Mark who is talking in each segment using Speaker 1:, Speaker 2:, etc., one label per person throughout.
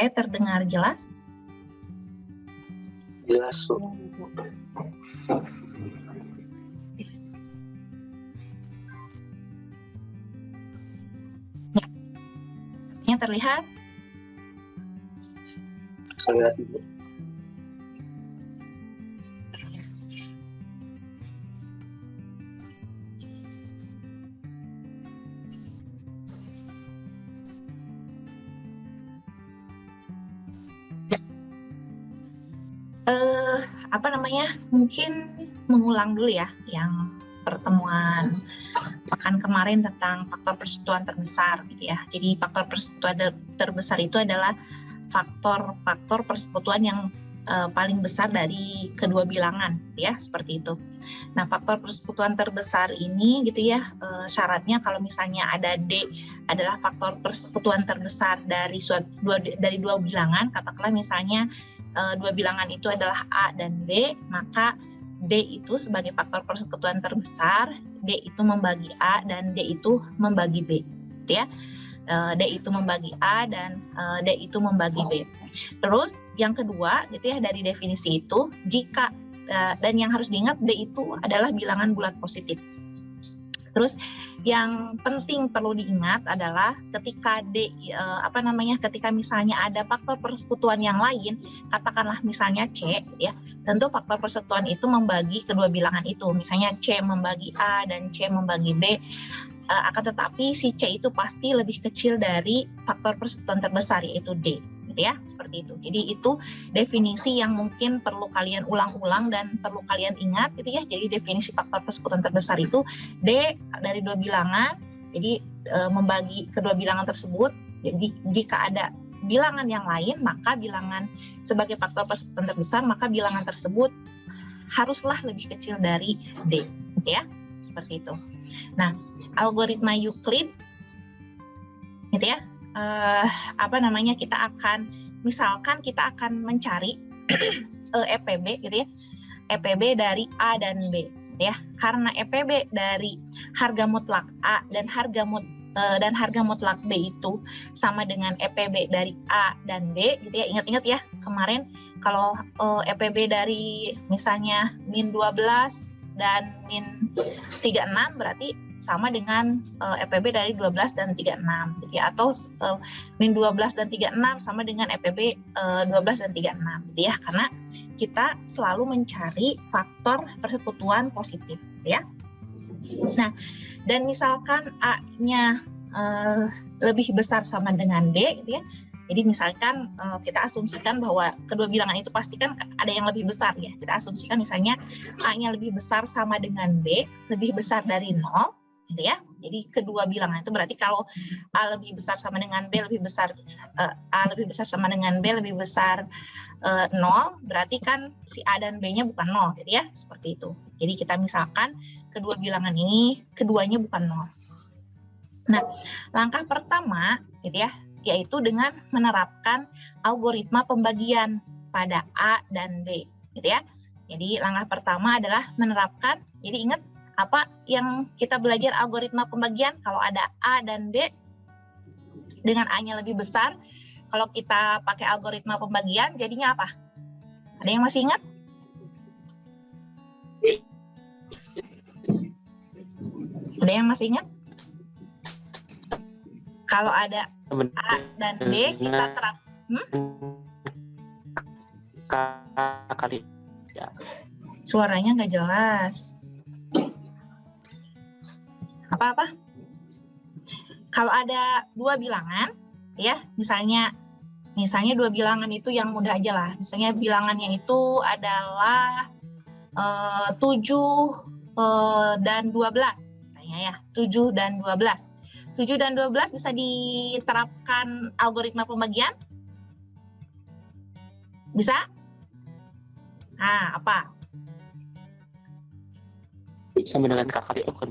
Speaker 1: Saya terdengar jelas?
Speaker 2: Jelas, Bu.
Speaker 1: Ya. Yang terlihat?
Speaker 2: Terlihat, Ibu.
Speaker 1: Mungkin mengulang dulu ya yang pertemuan pekan kemarin tentang faktor persekutuan terbesar gitu ya. Jadi faktor persekutuan terbesar itu adalah faktor persekutuan yang paling besar dari kedua bilangan ya, seperti itu. Nah, faktor persekutuan terbesar ini gitu ya, syaratnya kalau misalnya ada D adalah faktor persekutuan terbesar dari dua bilangan, katakanlah misalnya dua bilangan itu adalah A dan B, maka D itu sebagai faktor persekutuan terbesar, D itu membagi A dan D itu membagi B, gitu ya. D itu membagi A dan D itu membagi B. Terus yang kedua, gitu ya, dari definisi itu, jika dan yang harus diingat D itu adalah bilangan bulat positif. Terus yang penting perlu diingat adalah ketika ketika misalnya ada faktor persekutuan yang lain, katakanlah misalnya C, ya, tentu faktor persekutuan itu membagi kedua bilangan itu. Misalnya C membagi A dan C membagi B, akan tetapi si C itu pasti lebih kecil dari faktor persekutuan terbesar yaitu D. Ya, seperti itu. Jadi itu definisi yang mungkin perlu kalian ulang-ulang dan perlu kalian ingat gitu ya. Jadi definisi faktor persekutuan terbesar itu D dari dua bilangan. Jadi membagi kedua bilangan tersebut. Jadi jika ada bilangan yang lain, maka bilangan sebagai faktor persekutuan terbesar, maka bilangan tersebut haruslah lebih kecil dari D, ya. Seperti itu. Nah, algoritma Euclid gitu ya. Misalkan kita akan mencari EPB gitu ya, EPB dari A dan B gitu ya. Karena EPB dari harga mutlak A dan harga mutlak B itu sama dengan EPB dari A dan B gitu ya. Ingat-ingat ya, kemarin kalau EPB dari misalnya min 12 dan min 36 berarti sama dengan EPB dari 12 dan 36 gitu ya, atau min 12 dan 36 sama dengan EPB 12 dan 36 gitu ya, karena kita selalu mencari faktor persekutuan positif ya. Nah, dan misalkan A-nya lebih besar sama dengan D gitu ya. Jadi misalkan kita asumsikan bahwa kedua bilangan itu pasti kan ada yang lebih besar ya. Kita asumsikan misalnya A-nya lebih besar sama dengan B, lebih besar dari 0 gitu ya. Jadi kedua bilangan itu berarti kalau A lebih besar sama dengan B lebih besar sama dengan B lebih besar 0, berarti kan si A dan B-nya bukan 0 gitu ya, seperti itu. Jadi kita misalkan kedua bilangan ini keduanya bukan 0. Nah, langkah pertama gitu ya, yaitu dengan menerapkan algoritma pembagian pada A dan B gitu ya. Jadi langkah pertama adalah menerapkan, jadi ingat apa yang kita belajar algoritma pembagian, kalau ada A dan B dengan A-nya lebih besar, kalau kita pakai algoritma pembagian jadinya apa? Ada yang masih ingat? Ada yang masih ingat? Kalau ada A dan B kita terap
Speaker 2: kali ya.
Speaker 1: Suaranya nggak jelas. Apa-apa? Kalau ada dua bilangan, ya, misalnya dua bilangan itu yang mudah aja lah. Misalnya bilangannya itu adalah 7 dan 12, misalnya ya, 7 dan 12. 7 dan 12 bisa diterapkan algoritma pembagian? Bisa? Nah, apa?
Speaker 2: Sama dengan K kali O kan?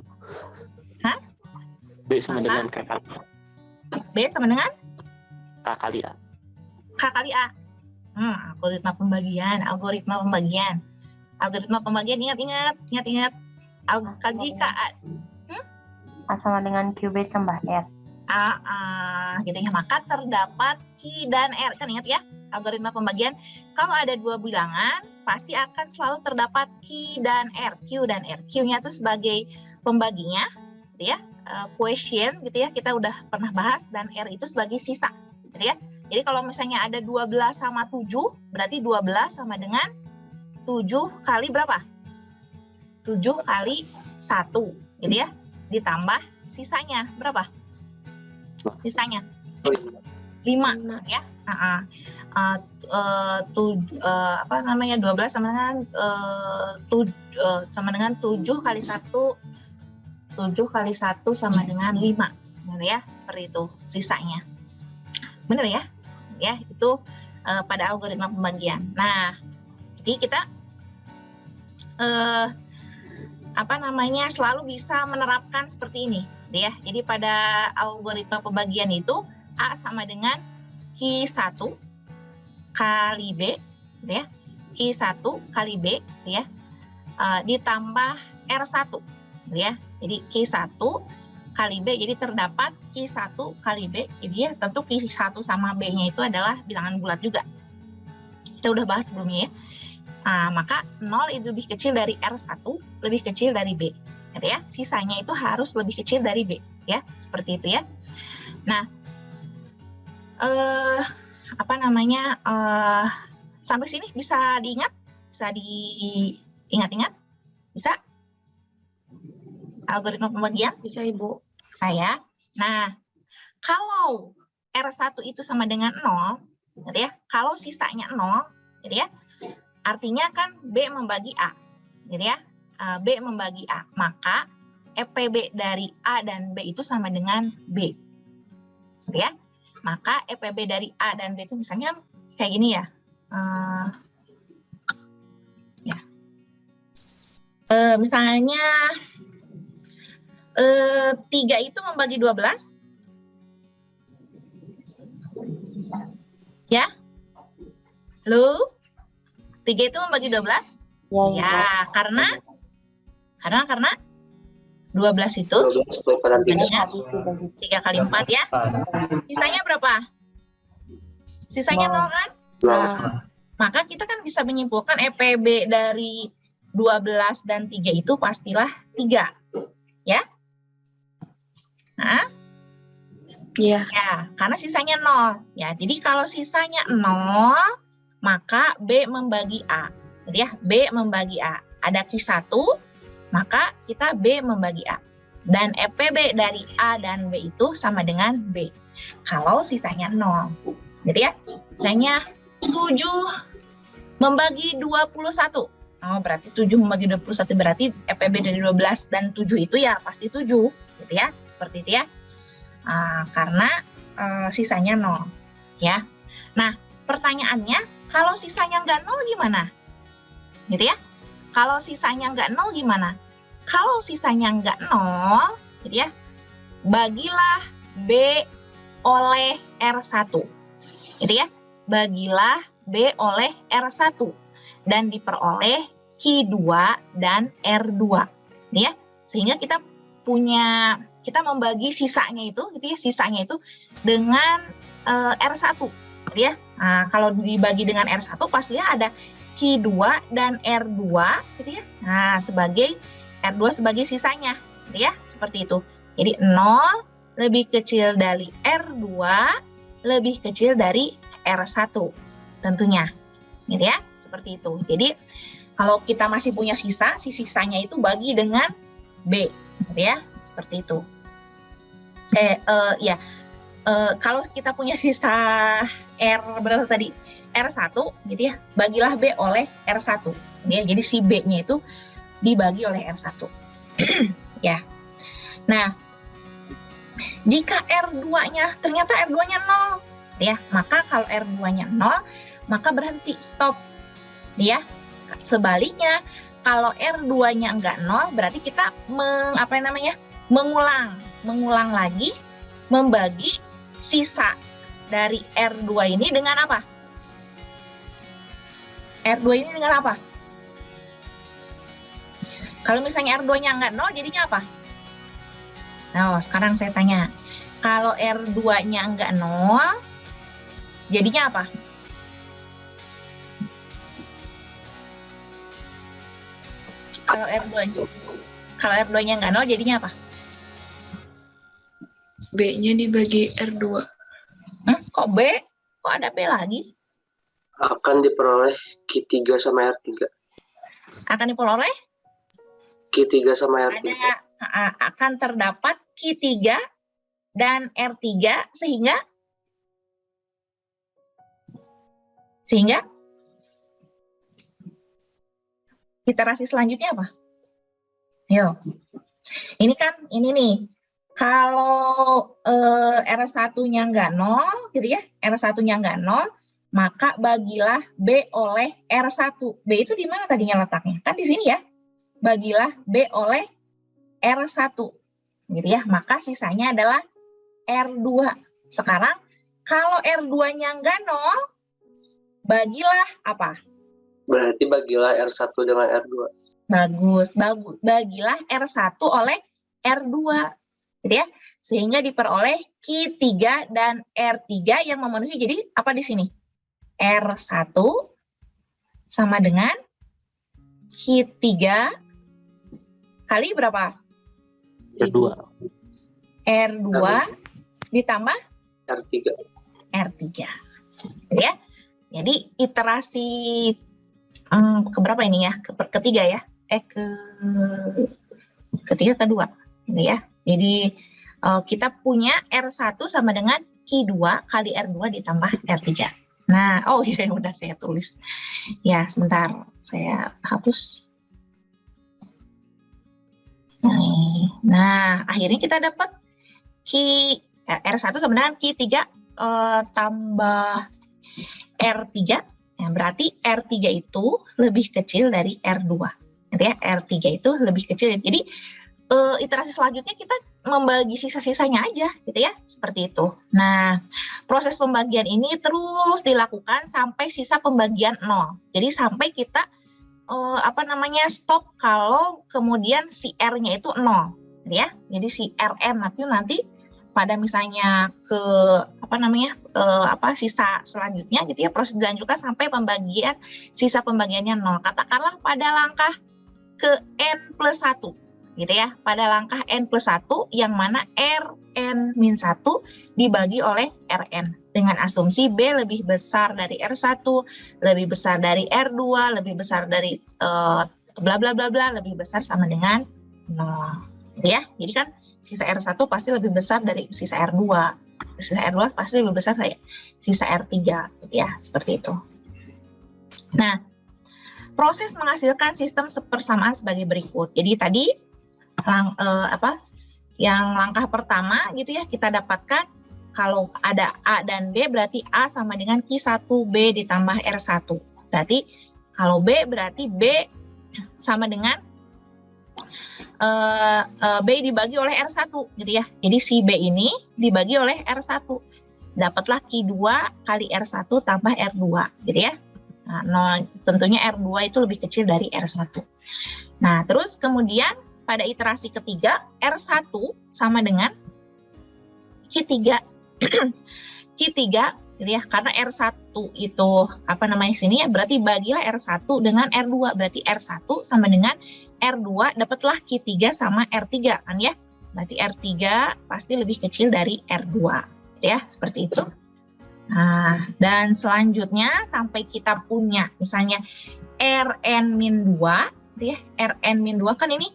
Speaker 1: Hah?
Speaker 2: B sama dengan K kali A.
Speaker 1: B sama dengan?
Speaker 2: K kali A.
Speaker 1: K kali A. Algoritma pembagian. Algoritma pembagian, ingat. Jika
Speaker 3: A sama dengan QB tambah R.
Speaker 1: gitu ya. Maka terdapat Q dan R. Kan ingat ya, algoritma pembagian. Kalau ada dua bilangan, pasti akan selalu terdapat Q dan R. Q dan R. Q-nya itu sebagai pembaginya, gitu ya. Quotient, gitu ya. Kita udah pernah bahas. Dan R itu sebagai sisa, gitu ya. Jadi kalau misalnya ada 12 sama 7, berarti 12 sama dengan 7 kali berapa? 7 kali 1, gitu ya. Ditambah sisanya berapa? Sisanya 5 ya. 12 sama dengan 7 kali 1, 7 kali 1 sama dengan 5, gitu ya. Seperti itu sisanya. Benar ya? Ya, itu pada algoritma pembagian. Nah, jadi kita selalu bisa menerapkan seperti ini, ya. Jadi pada algoritma pembagian itu A sama dengan Q1 kali B, ya. Q1 kali B, ya. Ditambah R1, ya. Jadi Q1 kali B, jadi terdapat Q1 kali B, jadi ya tentu Q1 sama B-nya itu adalah bilangan bulat juga. Kita udah bahas sebelumnya ya. Maka 0 itu lebih kecil dari R1, lebih kecil dari B. Gitu ya. Sisanya itu harus lebih kecil dari B, ya. Seperti itu ya. Nah, sampai sini bisa diingat? Bisa diingat-ingat? Bisa? Algoritma pembagian?
Speaker 3: Bisa, Ibu.
Speaker 1: Saya. Nah, kalau R1 itu sama dengan 0, gitu ya. Kalau sisanya 0, gitu ya. Artinya kan B membagi A, gitu ya. B membagi A, maka EPB dari A dan B itu sama dengan B, gitu ya. Maka EPB dari A dan B itu misalnya kayak gini ya. Misalnya 3 itu membagi 12, ya. Halo? 3 itu membagi 12? Ya, karena 12 itu 3 kali 4 ya. Sisanya berapa? Sisanya 0 kan? Maka kita kan bisa menyimpulkan EPB dari 12 dan 3 itu pastilah 3. Ya? Nah,
Speaker 3: Iya.
Speaker 1: ya, karena sisanya 0. Ya, jadi kalau sisanya 0, maka B membagi A. Jadi ya, B membagi A. Ada Q1, maka kita B membagi A. Dan EPB dari A dan B itu sama dengan B. Kalau sisanya 0. Jadi ya, sisanya 7 membagi 21. Oh, berarti 7 membagi 21 berarti EPB dari 12 dan 7 itu ya pasti 7. Gitu ya, seperti itu ya. Karena sisanya 0. Ya. Nah, pertanyaannya, kalau sisanya nggak 0 gimana? Gitu ya. Kalau sisanya nggak 0 gimana? Kalau sisanya nggak 0, gitu ya, bagilah B oleh R1. Gitu ya. Bagilah B oleh R1. Dan diperoleh Q2 dan R2. Gitu ya. Sehingga kita membagi sisanya itu, gitu ya, sisanya itu dengan R1. Gitu ya. Nah, kalau dibagi dengan R1 pastinya ada Q2 dan R2, gitu ya. Nah, sebagai R2 sebagai sisanya, gitu ya, seperti itu. Jadi 0 lebih kecil dari R2 lebih kecil dari R1 tentunya. Gitu ya, seperti itu. Jadi kalau kita masih punya sisa, sisanya itu bagi dengan B, gitu ya, seperti itu. Kalau kita punya sisa R berapa tadi? R1, gitu ya, bagilah B oleh R1. Ya, jadi si B-nya itu dibagi oleh R1. Ya. Nah, jika R2-nya ternyata R2-nya 0, ya, maka kalau R2-nya 0, maka berhenti, stop. Ya. Sebaliknya, kalau R2-nya enggak 0, berarti kita mengulang lagi, membagi sisa dari R2 ini dengan apa? R2 ini dengan apa? Kalau misalnya R2-nya enggak 0, jadinya apa? Nah, sekarang saya tanya. Kalau R2-nya enggak 0, jadinya apa? Kalau R2-nya enggak 0, jadinya apa?
Speaker 3: B-nya dibagi R2.
Speaker 1: Kok B? Kok ada B lagi?
Speaker 4: Akan diperoleh Q3 sama R3.
Speaker 1: Akan diperoleh?
Speaker 4: Q3 sama R3.
Speaker 1: Akan terdapat Q3 dan R3 sehingga iterasi selanjutnya apa? Yo. Ini nih. Kalau R1-nya enggak 0 gitu ya. R1-nya enggak 0, maka bagilah B oleh R1. B itu di mana tadinya letaknya? Kan di sini ya. Bagilah B oleh R1 gitu ya. Maka sisanya adalah R2. Sekarang kalau R2-nya enggak 0, bagilah apa?
Speaker 4: Berarti bagilah R1 dengan R2.
Speaker 1: Bagus. Bagilah R1 oleh R2. Gitu ya. Sehingga diperoleh Q3 dan R3 yang memenuhi. Jadi apa di sini? R1 sama dengan Q3 kali berapa?
Speaker 2: R2.
Speaker 1: R2 ditambah R3. Ya. Jadi iterasi keberapa ini ya? Ketiga ya? Kedua gitu ya. Jadi kita punya R1 sama dengan Q2 kali R2 ditambah R3. Nah, iya udah saya tulis. Ya, sebentar. Saya hapus. Nah, akhirnya kita dapat R1 sama dengan Q3 tambah R3. Ya, berarti R3 itu lebih kecil dari R2. Gitu ya, R3 itu lebih kecil. Jadi, iterasi selanjutnya kita membagi sisa-sisanya aja, gitu ya, seperti itu. Nah, proses pembagian ini terus dilakukan sampai sisa pembagian 0. Jadi sampai kita stop kalau kemudian si R-nya itu 0, gitu ya. Jadi si Rn nanti pada misalnya ke sisa selanjutnya, gitu ya, proses dilanjutkan sampai sisa pembagiannya 0. Katakanlah pada langkah ke N+1. Gitu ya, pada langkah N+1 yang mana Rn-1 dibagi oleh Rn dengan asumsi B lebih besar dari R1, lebih besar dari R2, lebih besar dari bla bla bla bla, lebih besar sama dengan 0. Gitu ya. Jadi kan sisa R1 pasti lebih besar dari sisa R2. Sisa R2 pasti lebih besar dari sisa R3, gitu ya, seperti itu. Nah, proses menghasilkan sistem persamaan sebagai berikut. Jadi tadi yang langkah pertama gitu ya, kita dapatkan kalau ada A dan B berarti A sama dengan Q1B ditambah R1. Berarti kalau B berarti B sama dengan B dibagi oleh R1 gitu ya. Jadi si B ini dibagi oleh R1. Dapatlah Q2 kali R1 tambah R2 gitu ya. Nah, tentunya R2 itu lebih kecil dari R1. Nah, terus kemudian pada iterasi ketiga, R1 sama dengan Q3. Q3, gitu ya, karena R1 itu, sini ya, berarti bagilah R1 dengan R2. Berarti R1 sama dengan R2, dapatlah Q3 sama R3, kan ya. Berarti R3 pasti lebih kecil dari R2, gitu ya, seperti itu. Nah, dan selanjutnya sampai kita punya, misalnya Rn-2, gitu ya, Rn-2 kan ini,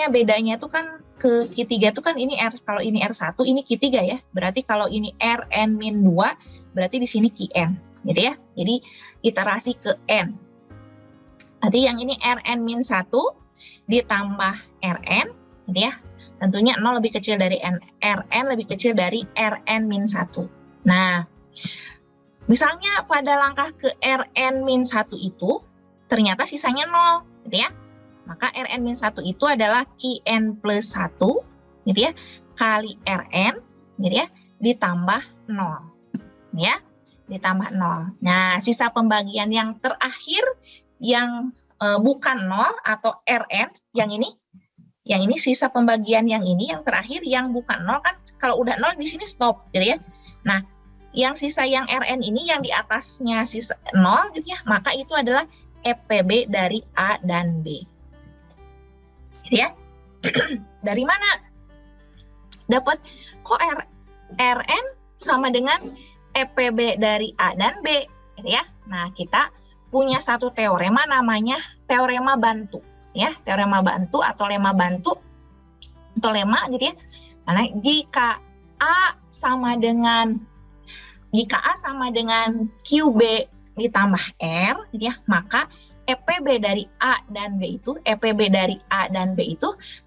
Speaker 1: bedanya itu kan ke Q3 itu kan ini kalau ini R1 ini Q3 ya. Berarti kalau ini Rn-2 berarti di sini Qn, gitu ya. Jadi iterasi ke N. Nanti yang ini Rn-1 ditambah Rn, gitu ya. Tentunya 0 lebih kecil dari N, Rn lebih kecil dari Rn-1. Nah, misalnya pada langkah ke Rn-1 itu ternyata sisanya 0, gitu ya. Maka Rn-1 itu adalah Qn plus 1, gitu ya, kali Rn, gitu ya, ditambah 0. Ya, ditambah 0. Nah, sisa pembagian yang terakhir yang bukan 0 atau Rn, yang ini Yang ini sisa pembagian yang ini, yang terakhir yang bukan 0 kan, kalau udah 0 di sini stop gitu ya. Nah, yang sisa yang Rn ini yang di atasnya sisa 0 gitu ya, maka itu adalah EPB dari A dan B. Gitu ya. Dari mana dapat kok Rn sama dengan EPB dari A dan B gitu ya. Nah, kita punya satu teorema namanya teorema bantu ya, teorema bantu atau lemma bantu atau lemma gitu ya. Karena jika A sama dengan QB ditambah R gitu ya, maka EPB dari A dan B itu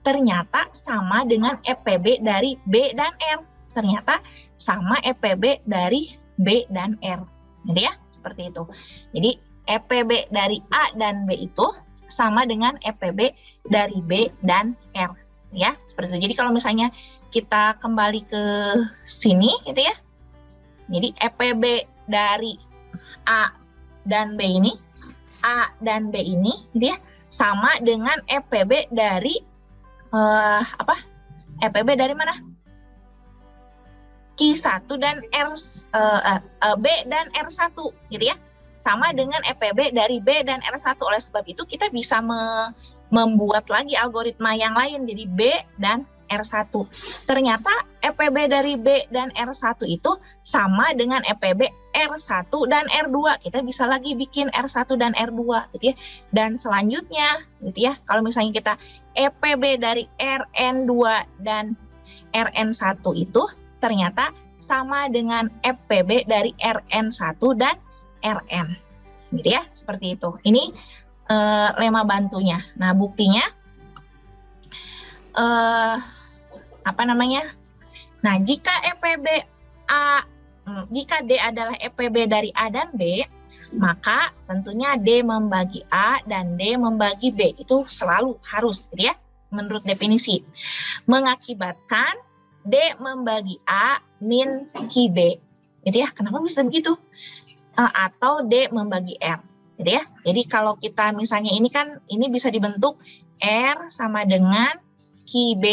Speaker 1: ternyata sama dengan EPB dari B dan R. Ternyata sama EPB dari B dan R. Gitu ya, seperti itu. Jadi EPB dari A dan B itu sama dengan EPB dari B dan R. Ya, seperti itu. Jadi kalau misalnya kita kembali ke sini gitu ya. Jadi EPB dari A dan B ini gitu ya, sama dengan EPB dari EPB dari mana? Q1 dan B dan R1 gitu ya. Sama dengan EPB dari B dan R1. Oleh sebab itu kita bisa membuat lagi algoritma yang lain, jadi B dan R1. Ternyata EPB dari B dan R1 itu sama dengan EPB R1 dan R2. Kita bisa lagi bikin R1 dan R2 gitu ya. Dan selanjutnya gitu ya, kalau misalnya kita EPB dari Rn2 dan Rn1 itu ternyata sama dengan EPB dari Rn1 dan Rn, gitu ya, seperti itu. Ini lemma bantunya. Nah, buktinya Nah, jika D adalah EPB dari A dan B, maka tentunya D membagi A dan D membagi B itu selalu harus, gitu ya, menurut definisi. Mengakibatkan D membagi A min QB, gitu ya. Kenapa bisa begitu? Atau D membagi R, gitu ya. Jadi kalau kita misalnya ini bisa dibentuk R sama dengan QB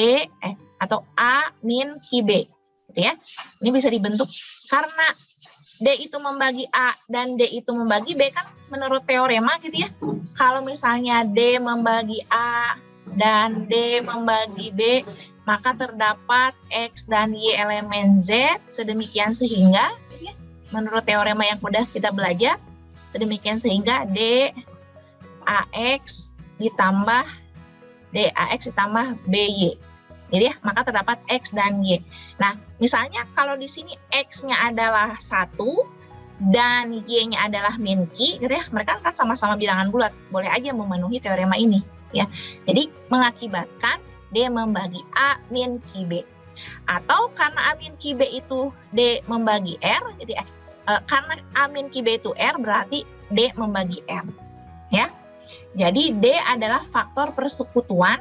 Speaker 1: atau A min QB, gitu ya. Ini bisa dibentuk karena D itu membagi A dan D itu membagi B kan menurut teorema gitu ya. Kalau misalnya D membagi A dan D membagi B, maka terdapat X dan Y elemen Z sedemikian sehingga gitu ya, menurut teorema yang sudah kita belajar, sedemikian sehingga DAX ditambah BY. Jadi ya, maka terdapat X dan Y. Nah, misalnya kalau di sini X-nya adalah 1 dan Y-nya adalah min Q, gitu ya, mereka kan sama-sama bilangan bulat, boleh aja memenuhi teorema ini. Ya. Jadi mengakibatkan D membagi A min QB. Atau karena A min QB itu D membagi R, jadi karena A min QB itu R berarti D membagi R. Ya. Jadi D adalah faktor persekutuan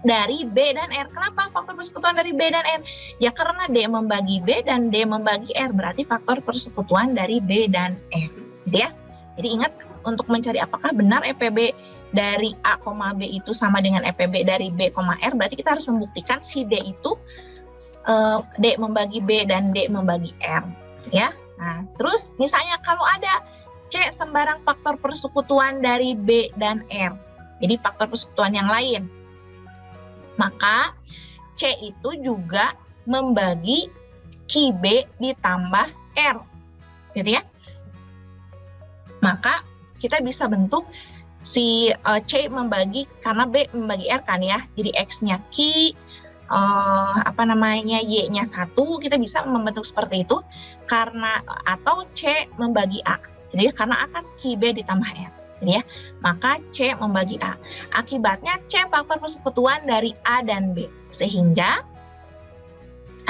Speaker 1: dari B dan R. Kenapa faktor persekutuan dari B dan R? Ya karena D membagi B dan D membagi R berarti faktor persekutuan dari B dan R. Gitu ya. Jadi ingat untuk mencari apakah benar EPB dari A, B itu sama dengan EPB dari B, R, berarti kita harus membuktikan si D itu D membagi B dan D membagi R, ya. Nah, terus misalnya kalau ada C sembarang faktor persekutuan dari B dan R, jadi faktor persekutuan yang lain, maka C itu juga membagi QB ditambah R, gitu ya. Maka kita bisa bentuk si C membagi, karena B membagi R kan ya, jadi X-nya Q, Y-nya 1, kita bisa membentuk seperti itu, karena atau C membagi A, jadi karena akan QB ditambah R, jadi ya, maka C membagi A. Akibatnya C faktor persekutuan dari A dan B, sehingga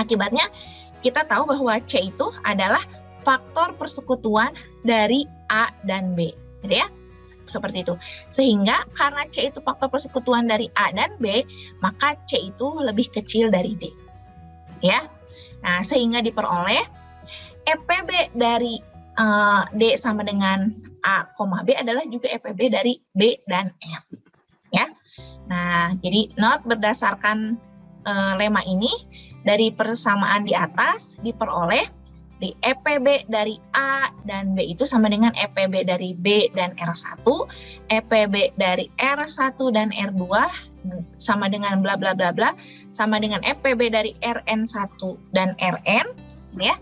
Speaker 1: akibatnya kita tahu bahwa C itu adalah faktor persekutuan dari A dan B, gitu ya. Seperti itu. Sehingga karena C itu faktor persekutuan dari A dan B, maka C itu lebih kecil dari D. Ya. Nah, sehingga diperoleh EPB dari D sama dengan A, B adalah juga EPB dari B dan R. Ya. Nah, jadi not berdasarkan lema ini dari persamaan di atas diperoleh di EPB dari A dan B itu sama dengan EPB dari B dan R1, EPB dari R1 dan R2 sama dengan bla bla bla bla, sama dengan EPB dari RN1 dan RN, ya,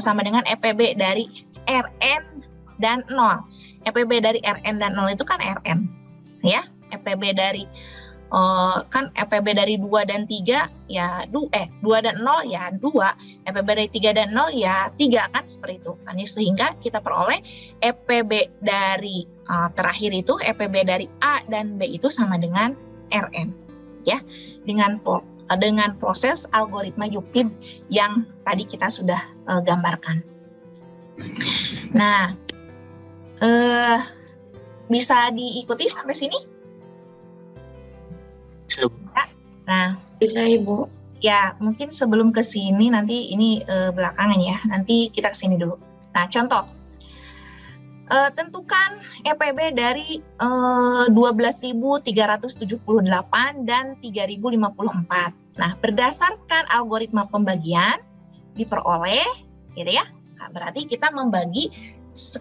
Speaker 1: sama dengan EPB dari RN dan 0. EPB dari RN dan 0 itu kan RN, ya. EPB dari kan EPB dari 2 dan 3 ya 2 dan 0 ya 2, EPB dari 3 dan 0 ya 3, kan seperti itu kan ya. Sehingga kita peroleh EPB dari terakhir itu EPB dari A dan B itu sama dengan RN, ya, dengan proses algoritma Euclid yang tadi kita sudah gambarkan. Nah, bisa diikuti sampai sini? Nah,
Speaker 3: Bisa Ibu.
Speaker 1: ya mungkin sebelum ke sini nanti ini belakangan ya. Nanti kita ke sini dulu. Nah, contoh. Tentukan EPB dari 12.378 dan 3.054. Nah, berdasarkan algoritma pembagian diperoleh, gitu ya. Nah, berarti kita membagi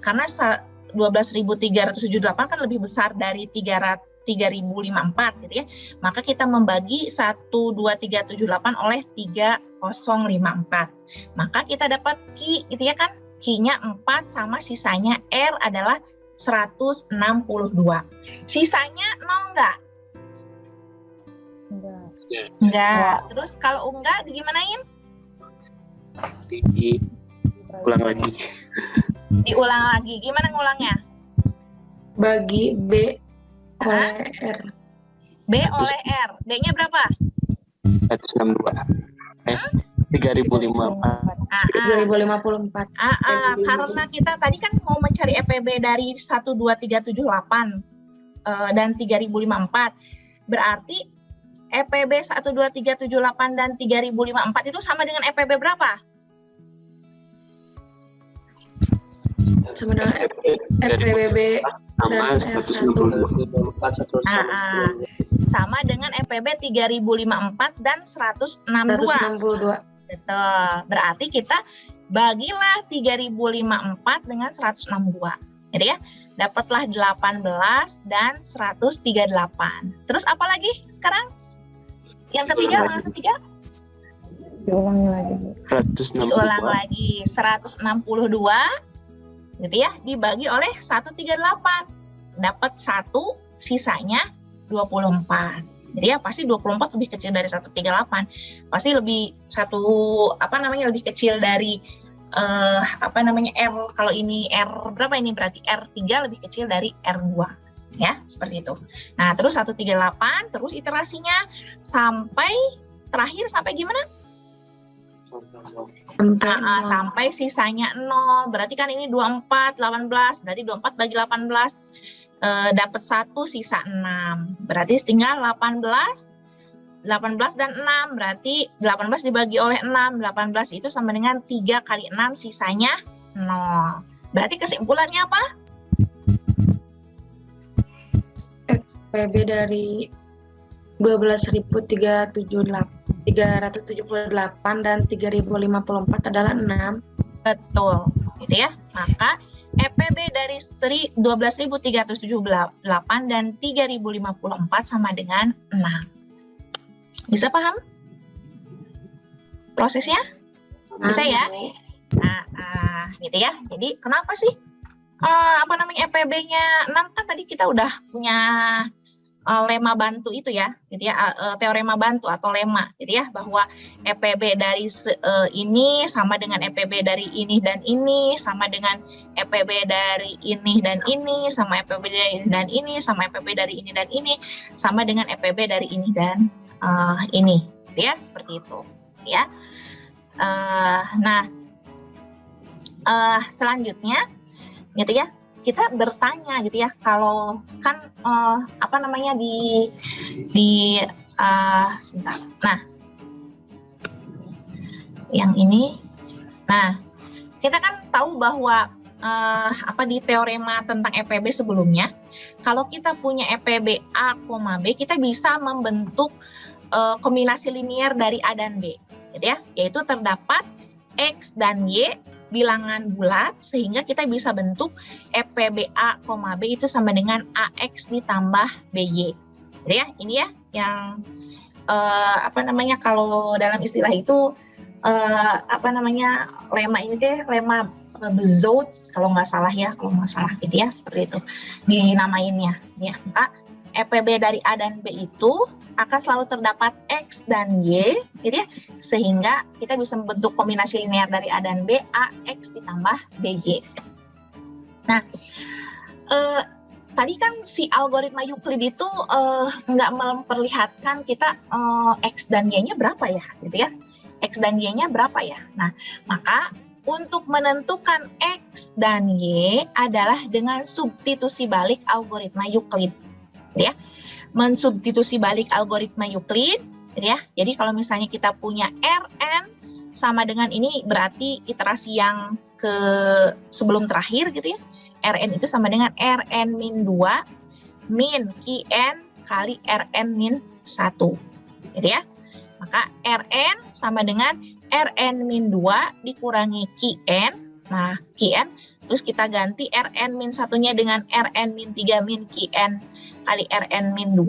Speaker 1: karena 12.378 kan lebih besar dari 3.054 gitu ya. Maka kita membagi 12378 oleh 3054. Maka kita dapat Q gitu ya kan. Q-nya 4 sama sisanya R adalah 162. Sisanya 0 enggak? Enggak. Terus kalau enggak digimanain?
Speaker 2: Ulang lagi.
Speaker 1: Diulang lagi. Gimana ngulangnya?
Speaker 3: Bagi B oleh R.
Speaker 1: B oleh R. B-nya berapa?
Speaker 2: 162. 3054.
Speaker 3: 3054.
Speaker 1: Karena kita tadi kan mau mencari EPB dari 12378 dan 3054. Berarti EPB 12378 dan 3054 itu sama dengan EPB berapa?
Speaker 3: Sama dengan EPB
Speaker 2: sama 162.
Speaker 1: Sama dengan EPB 3054 dan 162.
Speaker 3: 162.
Speaker 1: Betul. Berarti kita bagilah 3054 dengan 162. Jadi ya, dapatlah 18 dan 138. Terus apa lagi sekarang? Yang ketiga, mana ketiga?
Speaker 3: Diulangi lagi.
Speaker 2: 162.
Speaker 1: Diulang lagi 162 gitu ya, dibagi oleh 138. Dapat 1, sisanya 24. Jadi ya pasti 24 lebih kecil dari 138. Pasti lebih lebih kecil dari R. Kalau ini R berapa ini berarti R3 lebih kecil dari R2. Ya, seperti itu. Nah, terus 138 terus iterasinya sampai terakhir sampai gimana? Sampai sisanya 0. Berarti kan ini 24, 18. Berarti 24 bagi 18 dapat 1, sisa 6. Berarti tinggal 18 dan 6. Berarti 18 dibagi oleh 6. 18 itu sama dengan 3 kali 6, sisanya 0. Berarti kesimpulannya apa?
Speaker 3: EPB dari 12.378 dan 3.054 adalah 6.
Speaker 1: Betul, gitu ya. Maka EPB dari 12.378 dan 3.054 sama dengan 6. Bisa paham prosesnya? Bisa ya? Nah, gitu ya. Jadi kenapa sih EPB-nya 6? Kan tadi kita udah punya lema bantu itu ya, gitu ya, teorema bantu atau lema, gitu ya, bahwa EPB dari ini sama dengan EPB dari ini dan ini sama dengan EPB dari ini dan ini sama EPB dari ini dan ini sama EPB dari ini dan ini sama dengan EPB dari ini dan ini, gitu ya, seperti itu, ya. Selanjutnya, gitu ya. Kita bertanya gitu ya, kalau kan sebentar. Nah, yang ini. Nah, kita kan tahu bahwa di teorema tentang EPB sebelumnya kalau kita punya EPB A, B, kita bisa membentuk kombinasi linear dari A dan B, gitu ya, yaitu terdapat X dan Y bilangan bulat, sehingga kita bisa bentuk EPB A, B itu sama dengan AX ditambah BY. Gitu ya, ini ya yang kalau dalam istilah itu lema ini deh, lema Bezout kalau nggak salah gitu ya, seperti itu dinamainnya ya. Maka EPB dari A dan B itu akan selalu terdapat X dan Y, gitu ya, sehingga kita bisa membentuk kombinasi linear dari A dan B, AX ditambah BY. Nah, tadi kan si algoritma Euclid itu nggak memperlihatkan kita X dan Y-nya berapa ya, gitu ya. X dan Y-nya berapa ya. Nah, maka untuk menentukan X dan Y adalah dengan substitusi balik algoritma Euclid, gitu ya. Mensubstitusi balik algoritma Euclid, gitu ya. Jadi kalau misalnya kita punya Rn sama dengan ini, berarti iterasi yang ke sebelum terakhir, gitu ya. Rn itu sama dengan Rn min 2 min Qn kali Rn min 1, gitu ya. Maka Rn sama dengan Rn min 2 dikurangi Qn. Nah, Qn, terus kita ganti Rn min 1-nya dengan Rn min 3 min Qn kali Rn min 2,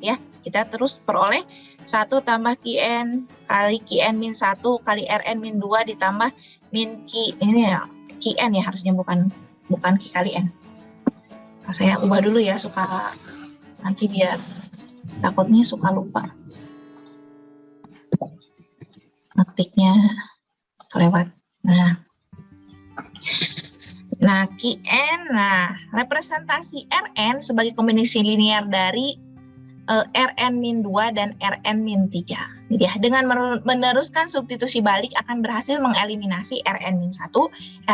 Speaker 1: ya. Kita terus peroleh 1 tambah Qn kali Qn min 1 kali Rn min 2 ditambah min Q, ini ya, Qn ya harusnya, bukan Q kali N. Nah, saya ubah dulu ya, suka nanti biar takutnya suka lupa. Ngetiknya kelewat. Nah, Qn, representasi Rn sebagai kombinasi linear dari Rn min 2 dan Rn min 3. Jadi ya, dengan meneruskan substitusi balik akan berhasil mengeliminasi Rn min 1,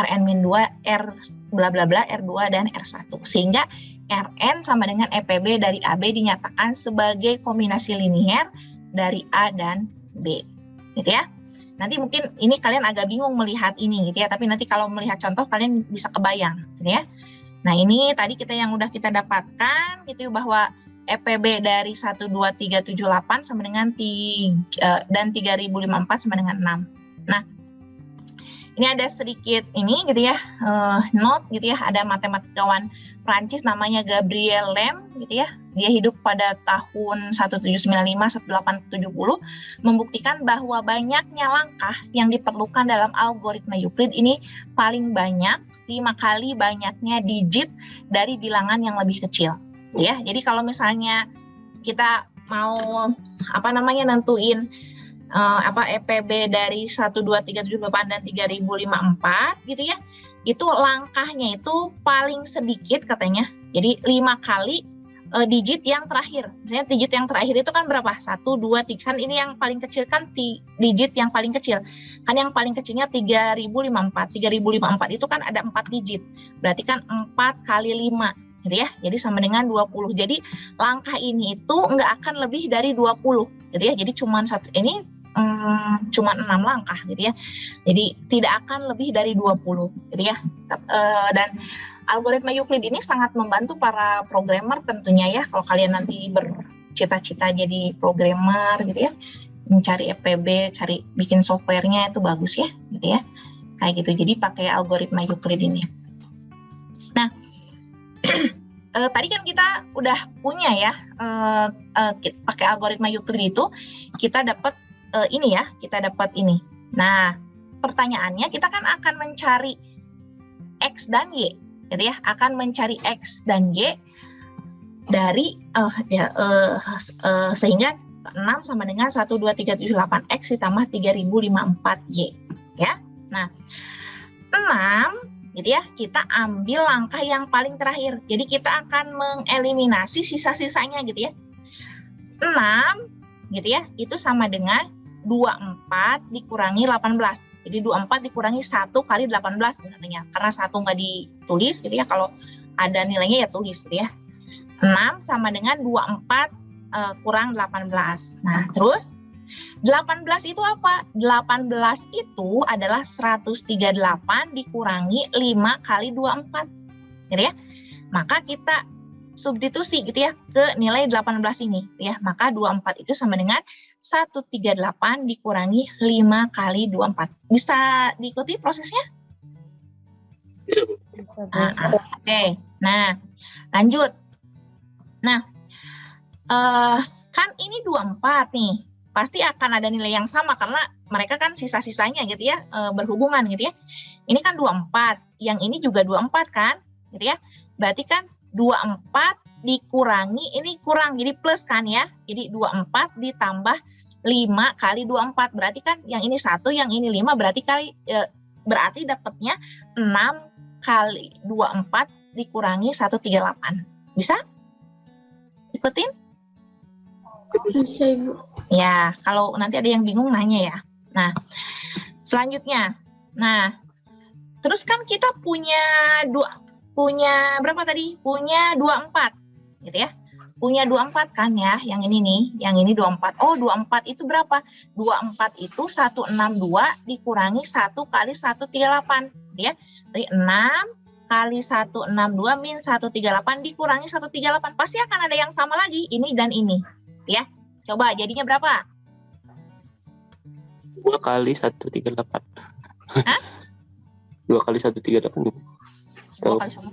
Speaker 1: Rn min 2, R bla bla bla, R2 dan R1. Sehingga Rn sama dengan EPB dari AB dinyatakan sebagai kombinasi linear dari A dan B. Gitu ya. Nanti mungkin ini kalian agak bingung melihat ini, gitu ya, tapi nanti kalau melihat contoh kalian bisa kebayang, gitu ya. Nah, ini tadi yang udah kita dapatkan, gitu, bahwa EPB dari 12378 sama dengan dan 3054 sama dengan 6. Nah, ini ada sedikit ini, gitu ya, note, gitu ya, ada matematikawan Prancis namanya Gabriel Lem, gitu ya. Dia hidup pada tahun 1795-1870, membuktikan bahwa banyaknya langkah yang diperlukan dalam algoritma Euclid ini paling banyak 5 kali banyaknya digit dari bilangan yang lebih kecil, ya. Jadi kalau misalnya kita mau nentuin EPB dari 12378 dan 3054, gitu ya, itu langkahnya itu paling sedikit katanya. Jadi 5 kali digit yang terakhir. Misalnya digit yang terakhir itu kan berapa? 1, 2, 3. Kan ini yang paling kecil kan digit yang paling kecil. Kan yang paling kecilnya 3054. 3054 itu kan ada 4 digit. Berarti kan 4 kali 5. Gitu ya. Jadi sama dengan 20. Jadi langkah ini itu nggak akan lebih dari 20. Gitu ya. Jadi cuma 6 langkah, gitu ya. Jadi tidak akan lebih dari 20, gitu ya. Dan algoritma Euclid ini sangat membantu para programmer tentunya ya. Kalau kalian nanti bercita-cita jadi programmer, gitu ya, mencari EPB, cari bikin softwarenya, itu bagus ya, gitu ya. Kayak gitu. Jadi pakai algoritma Euclid ini. Nah, tadi kan kita udah punya ya, pakai algoritma Euclid itu kita dapat kita dapat ini. Nah, pertanyaannya kita kan akan mencari X dan Y, gitu ya, akan mencari X dan Y dari sehingga 6 sama dengan 12378 X ditambah 3054 Y, ya. Nah, 6, gitu ya, kita ambil langkah yang paling terakhir. Jadi kita akan mengeliminasi sisa-sisanya, gitu ya. 6, gitu ya, itu sama dengan 24 dikurangi 18. Jadi 24 dikurangi 1 kali 18 sebenarnya. Karena 1 nggak ditulis, gitu ya. Kalau ada nilainya ya tulis, gitu ya. 6 sama dengan 24 kurang 18. Nah, terus 18 itu apa? 18 itu adalah 138 dikurangi 5 kali 24. Gitu ya. Maka kita substitusi gitu ya ke nilai 18 ini ya. Maka 24 itu sama dengan 138 dikurangi 5 kali 24. Bisa diikuti prosesnya?
Speaker 2: Bisa, Bu.
Speaker 1: Oke. Nah, lanjut. Nah, kan ini 24 nih. Pasti akan ada nilai yang sama karena mereka kan sisa-sisanya gitu ya, berhubungan gitu ya. Ini kan 24, yang ini juga 24 kan, gitu ya. Berarti kan 24 dikurangi, ini kurang, jadi plus kan ya. Jadi 24 ditambah 5 kali 24, berarti kan yang ini 1, yang ini 5, berarti berarti dapatnya 6 kali 24 dikurangi 138. Bisa? Ikutin?
Speaker 3: Bisa, Ibu.
Speaker 1: Ya, kalau nanti ada yang bingung nanya ya. Nah, selanjutnya. Nah, terus kan kita punya berapa tadi? Punya 24, gitu ya. Punya 24 kan ya, yang ini nih, yang ini 24. Oh, 24 itu berapa? 24 itu 162 dikurangi 1 kali 138, gitu ya. Jadi 6 kali 162 min 138 dikurangi 138. Pasti akan ada yang sama lagi, ini dan ini. Ya, coba jadinya berapa?
Speaker 2: 2 kali 138.
Speaker 1: Hah?
Speaker 2: 2 kali 138.
Speaker 1: 2 kali 1.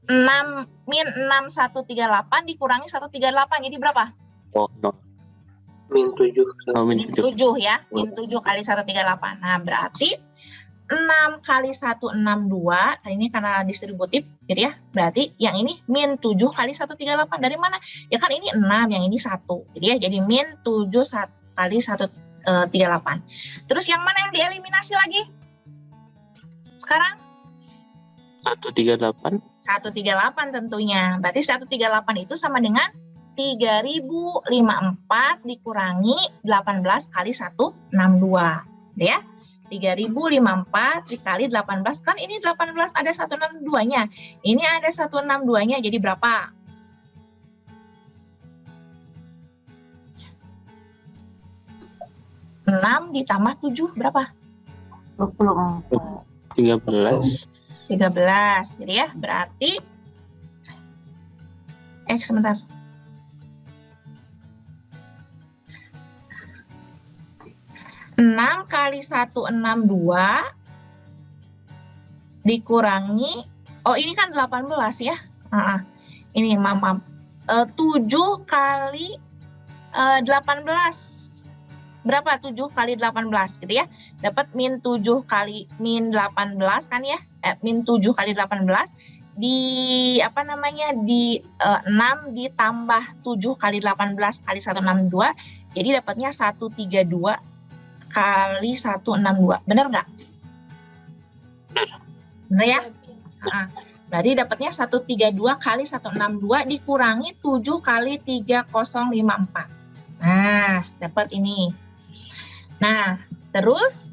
Speaker 1: 6 min 6138 dikurangi 138, jadi berapa?
Speaker 2: Oh, no.
Speaker 4: Min 7.
Speaker 2: Oh,
Speaker 1: Min 7 ya, min 7 kali 138. Nah, berarti 6 kali 162, ini karena distributif gitu ya, berarti yang ini min 7 kali 138. Dari mana? Ya kan ini 6, yang ini 1, gitu ya, jadi min 7 kali 138. Terus yang mana yang dieliminasi lagi? Sekarang?
Speaker 2: 138.
Speaker 1: 138 tentunya, berarti 138 itu sama dengan 3054 dikurangi 18 kali 162, ya. 3054 dikali 18, kan ini 18 ada 162-nya. Ini ada 162-nya, jadi berapa? Enam ditambah 7 berapa?
Speaker 2: 13.
Speaker 1: 13, jadi ya, berarti sebentar. Enam kali 162 dikurangi, oh ini kan 18 ya. Ini maaf. 7 kali 18. Berapa 7 kali 18 gitu ya? Dapat min 7 kali min 18 kan ya? Min 7 kali 18 di di 6 ditambah 7 kali 18 kali 162, jadi dapatnya 132 kali 162. Benar nggak? Benar ya? Berarti dapatnya 132 kali 162 dikurangi 7 kali 3054. Nah, dapat ini. Nah, terus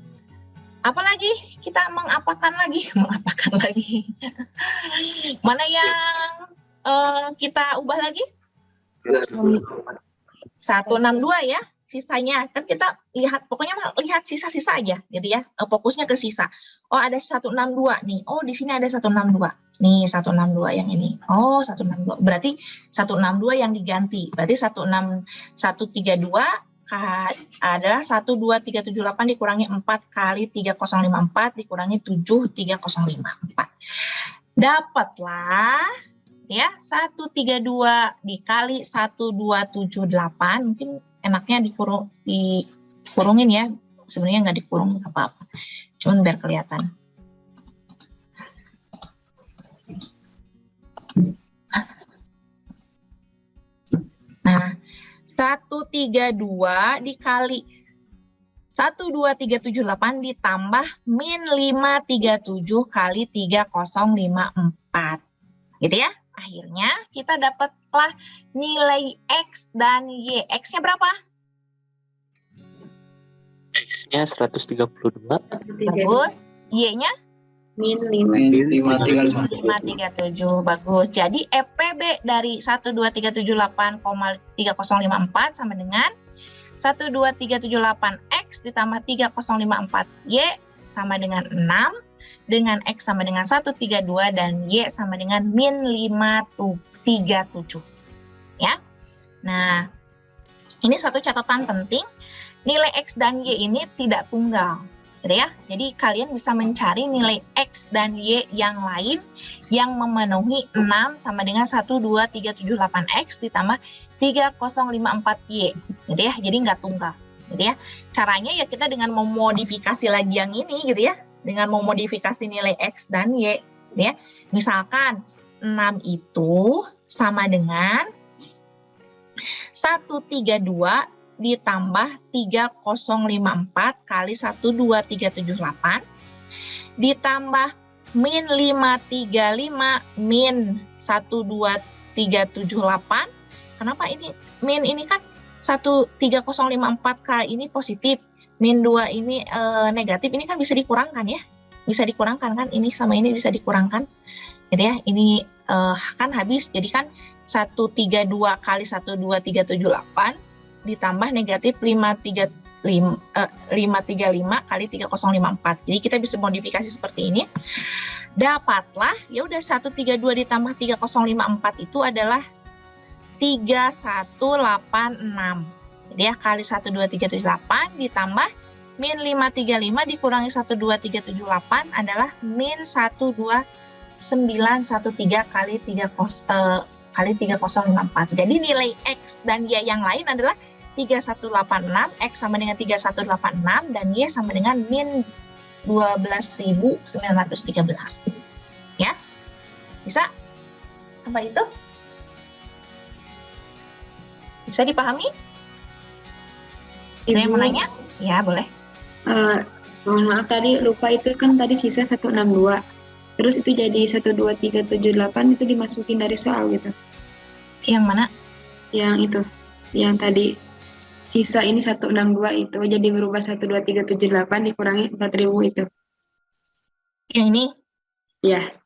Speaker 1: apa lagi? Kita mengapakan lagi? Mengapakan lagi. Mana yang kita ubah lagi? 162 ya. Sisanya kan kita lihat, pokoknya lihat sisa-sisa aja gitu ya, fokusnya ke sisa. Oh ada 162 nih, oh di sini ada 162 nih, 162 yang ini, oh 162 berarti 162 yang diganti, berarti 132 adalah 12378 dikurangi 4 kali 3054 dikurangi 73054, dapatlah ya 132 dikali 1278, mungkin enaknya dikurungin ya, sebenarnya nggak dikurung nggak apa-apa, cuman biar kelihatan. Nah, 132 dikali 12378 ditambah min 537 kali 3054, gitu ya. Akhirnya kita dapatlah nilai X dan Y. X-nya berapa?
Speaker 2: X-nya 132.
Speaker 1: Bagus. Y-nya?
Speaker 3: Min 5.
Speaker 4: 537.
Speaker 1: 537. Bagus. Jadi EPB dari 12378,3054 sama dengan 12378X ditambah 3054Y sama dengan 6 dengan X sama dengan 132 dan Y sama dengan min 537. Ya. Nah, ini satu catatan penting, nilai X dan Y ini tidak tunggal. Gitu ya. Jadi kalian bisa mencari nilai X dan Y yang lain yang memenuhi 6 sama dengan 12378X ditambah 3054Y. Gitu ya. Jadi nggak tunggal. Gitu ya. Caranya ya kita dengan memodifikasi lagi yang ini gitu ya. Dengan memodifikasi nilai X dan Y. Gitu ya. Misalkan 6 itu sama dengan 132 ditambah 3054 kali 12378 ditambah min 535 min 12378. Kenapa ini min ini kan 13054 kali ini positif, min 2 ini negatif, ini kan bisa dikurangkan ya. Bisa dikurangkan kan, ini sama ini bisa dikurangkan. Jadi ya, ini kan habis, jadi kan 132 kali 12378 ditambah negatif 535 kali 3054. Jadi kita bisa modifikasi seperti ini. Dapatlah ya udah 132 ditambah 3054 itu adalah 3186. Jadi ya kali 12378 ditambah min 535 dikurangi 12378 adalah min 12913 kali 3054. Jadi nilai X dan Y yang lain adalah 3186, X sama dengan 3186, dan Y sama dengan min 12.913. Ya, bisa? Sampai itu? Bisa dipahami? Ada yang mau nanya? Ya, boleh.
Speaker 3: Mohon maaf tadi lupa, itu kan tadi sisa 162. Terus itu jadi 12378 itu dimasukin dari soal gitu.
Speaker 1: Yang mana?
Speaker 3: Yang itu. Yang tadi sisa ini 162 itu jadi berubah 12378 dikurangi 4000 itu.
Speaker 1: Yang ini?
Speaker 3: Ya.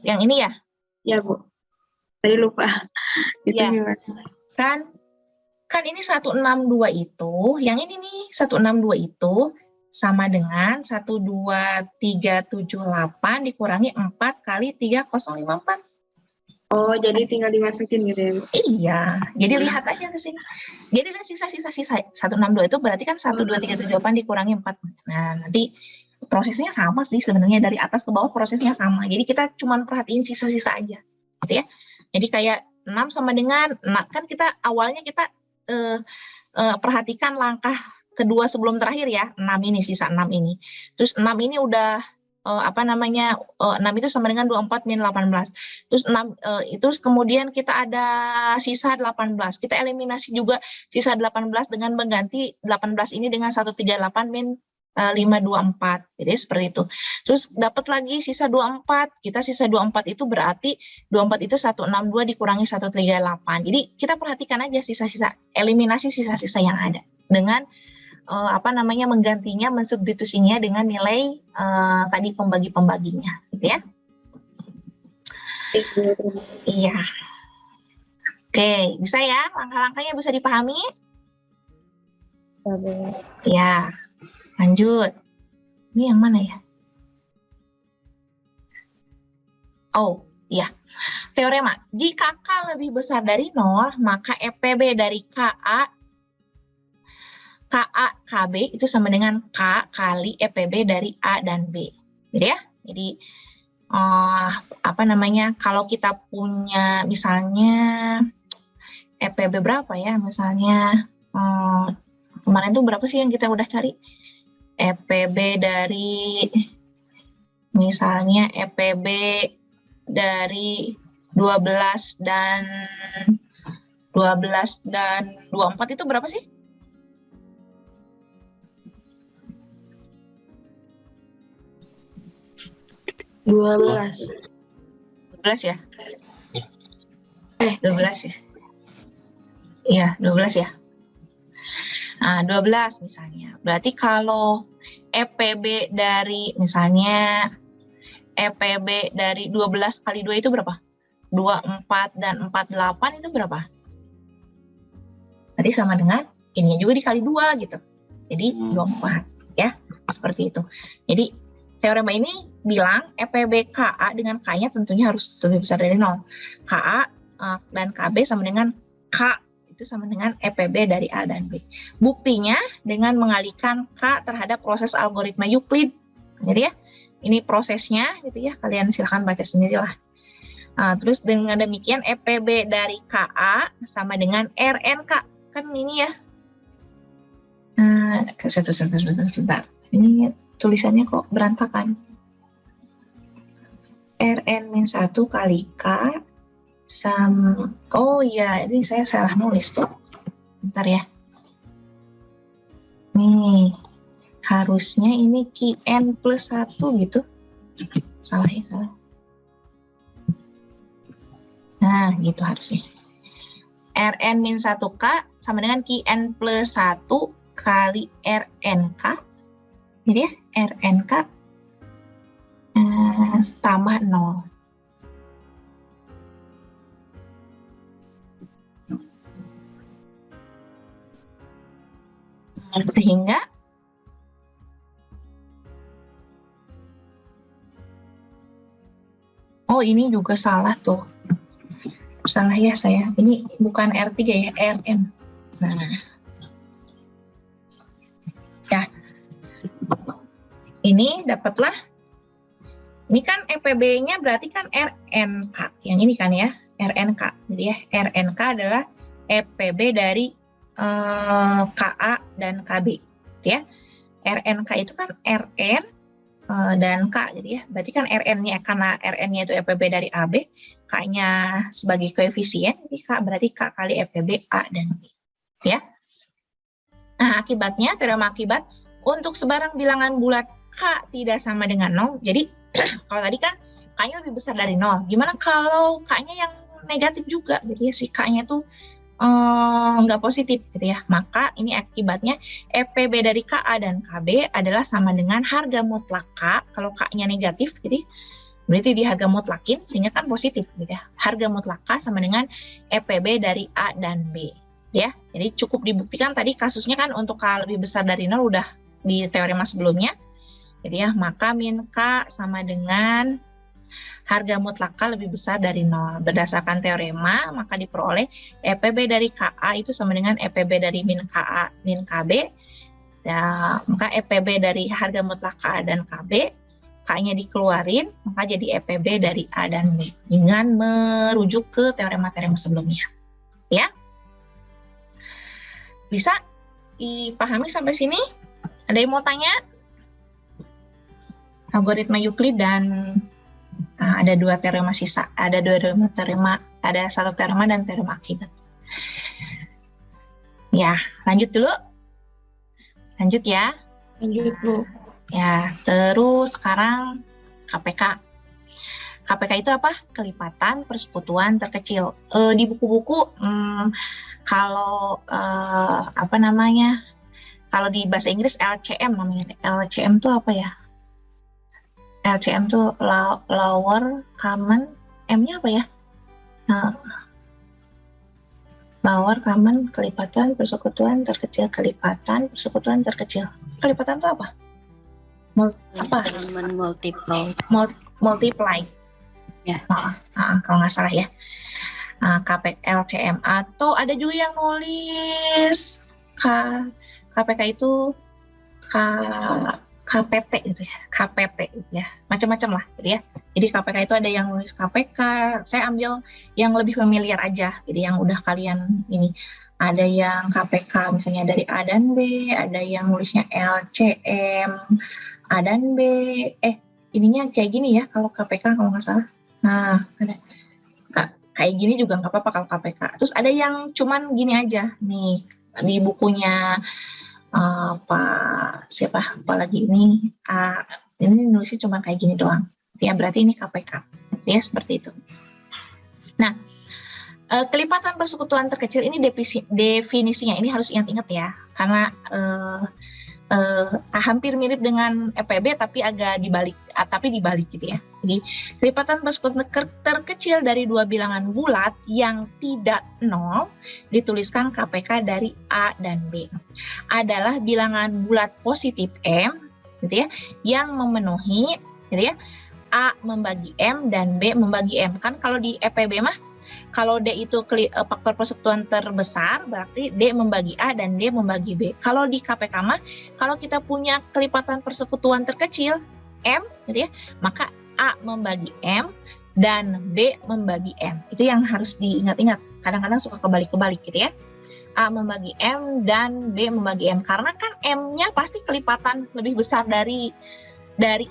Speaker 1: Yang ini ya?
Speaker 3: Ya, Bu. Tadi lupa. Itu
Speaker 1: Ya.
Speaker 3: gimana?
Speaker 1: Kan ini 162 itu, yang ini nih 162 itu sama dengan 12378 dikurangi 4 kali 3054.
Speaker 3: Oh, jadi tinggal dimasukin gitu ya, Bu?
Speaker 1: Iya, jadi lihat aja ke sini. Jadi lihat sisa-sisa 162 itu berarti kan 12378 dikurangi 4. Nah, nanti prosesnya sama sih sebenarnya, dari atas ke bawah prosesnya sama. Jadi kita cuma perhatiin sisa-sisa aja. Gitu ya. Jadi kayak 6 sama dengan, nah kan kita awalnya kita perhatikan langkah kedua sebelum terakhir ya, 6 ini, sisa 6 ini. Terus 6 ini udah 6 itu sama dengan 24 min 18. Terus 6 terus kemudian kita ada sisa 18. Kita eliminasi juga sisa 18 dengan mengganti 18 ini dengan 138 min 524. Jadi seperti itu. Terus dapat lagi sisa 24. Kita sisa 24 itu berarti 24 itu 162 dikurangi 138. Jadi kita perhatikan aja sisa-sisa, eliminasi sisa-sisa yang ada dengan menggantinya, mensubstitusinya dengan nilai tadi pembagi-pembaginya, gitu ya. Iya. Oke, bisa ya? Langkah-langkahnya bisa dipahami?
Speaker 3: Sabar.
Speaker 1: Ya. Lanjut. Ini yang mana ya? Oh, iya. Teorema. Jika K lebih besar dari 0, maka EPB dari KA KB itu sama dengan K kali EPB dari A dan B. Gitu ya. Jadi kalau kita punya misalnya EPB berapa ya? Misalnya kemarin tuh berapa sih yang kita udah cari? EPB dari misalnya EPB dari 12 dan 24 itu berapa sih?
Speaker 3: Dua
Speaker 1: 12 ya? 12 ya? Iya, 12 ya. Nah, 12 misalnya. Berarti kalau EPB dari misalnya EPB dari 12 kali 2 itu berapa? 24 dan 48 itu berapa? Tadi sama dengan ininya juga dikali 2 gitu. Jadi 24 ya. Seperti itu. Jadi teorema ini bilang EPB KA dengan K-nya tentunya harus lebih besar dari 0. KA dan KB sama dengan K, itu sama dengan EPB dari A dan B. Buktinya dengan mengalihkan K terhadap proses algoritma Euclid. Jadi ya, ini prosesnya gitu ya, kalian silahkan baca sendirilah. Terus dengan demikian EPB dari KA sama dengan RNK. Kan ini ya. Sebentar. Ini tulisannya kok berantakan. Rn-1 kali K sama, oh iya, ini saya salah nulis tuh. Bentar ya. Nih, harusnya ini Qn plus 1 gitu. Salah ya, salah. Nah, gitu harusnya. Rn-1K sama dengan Qn plus 1 kali Rnk. Jadi ya, Rnk tambah 0. Sehingga oh ini juga salah tuh. Salah ya saya. Ini bukan R3 ya, Rn. Nah. Ya. Ini dapatlah. Ini kan EPB-nya berarti kan RNK. Yang ini kan ya, RNK. Jadi ya, RNK adalah EPB dari KA dan KB. Ya. RNK itu kan RN dan K. Jadi ya, berarti kan RN-nya, karena RN-nya itu EPB dari AB, K-nya sebagai koefisien, jadi K berarti K kali EPB A dan B. Ya. Nah, akibatnya, teorema akibat, untuk sebarang bilangan bulat K tidak sama dengan 0, jadi kalau tadi kan K-nya lebih besar dari 0. Gimana kalau K-nya yang negatif juga? Jadi ya, si K-nya tuh nggak positif gitu ya. Maka ini akibatnya EPB dari KA dan KB adalah sama dengan harga mutlak K. Kalau K-nya negatif, jadi berarti di harga mutlakin, sehingga kan positif gitu ya. Harga mutlak K sama dengan EPB dari A dan B. Ya, jadi cukup dibuktikan tadi kasusnya kan untuk K lebih besar dari 0 udah di teorema sebelumnya. Jadi ya, maka min K sama dengan harga mutlak K lebih besar dari 0. Berdasarkan teorema, maka diperoleh EPB dari KA itu sama dengan EPB dari min KA min KB. Ya, maka EPB dari harga mutlak KA dan KB, K-nya dikeluarin, maka jadi EPB dari A dan B. Dengan merujuk ke teorema-teorema sebelumnya. Ya. Bisa dipahami sampai sini? Ada yang mau tanya? Algoritma Euclid dan ada dua teorema sisa, ada satu teorema dan teorema akibat. Ya, lanjut dulu. Lanjut ya.
Speaker 3: Lanjut Bu.
Speaker 1: Ya, terus sekarang KPK. KPK itu apa? Kelipatan persekutuan terkecil. Di buku-buku kalau kalau di bahasa Inggris LCM namanya. LCM itu apa ya? LCM tuh lower common, M-nya apa ya? Lower common kelipatan persekutuan terkecil, kelipatan persekutuan terkecil. Kelipatan itu apa? Multiply. Ya. Kalau nggak salah ya. KPK LCM, atau ada juga yang nulis KPK itu KPT gitu ya, KPT gitu ya, macam-macam lah gitu ya. Jadi KPK itu ada yang nulis KPK, saya ambil yang lebih familiar aja, jadi yang udah kalian ini. Ada yang KPK misalnya dari A dan B, ada yang nulisnya LCM A dan B, ininya kayak gini ya kalau KPK kalau nggak salah. Nah, ada kayak gini juga nggak apa-apa kalau KPK. Terus ada yang cuman gini aja nih di bukunya. Apalagi ini nulisnya cuma kayak gini doang ya, berarti ini KPK ya, seperti itu. Nah, kelipatan persekutuan terkecil ini definisinya ini harus ingat-ingat ya, karena hampir mirip dengan EPB tapi agak dibalik, gitu ya. Jadi kelipatan persekutuan terkecil dari dua bilangan bulat yang tidak 0 dituliskan KPK dari A dan B adalah bilangan bulat positif M gitu ya, yang memenuhi, gitu ya, A membagi M dan B membagi M. Kan kalau di EPB mah, kalau D itu faktor persekutuan terbesar, berarti D membagi A dan D membagi B. Kalau di KPK mah, kalau kita punya kelipatan persekutuan terkecil, M, gitu ya, maka A membagi M dan B membagi M. Itu yang harus diingat-ingat. Kadang-kadang suka kebalik-kebalik gitu ya. A membagi M dan B membagi M. Karena kan M-nya pasti kelipatan lebih besar dari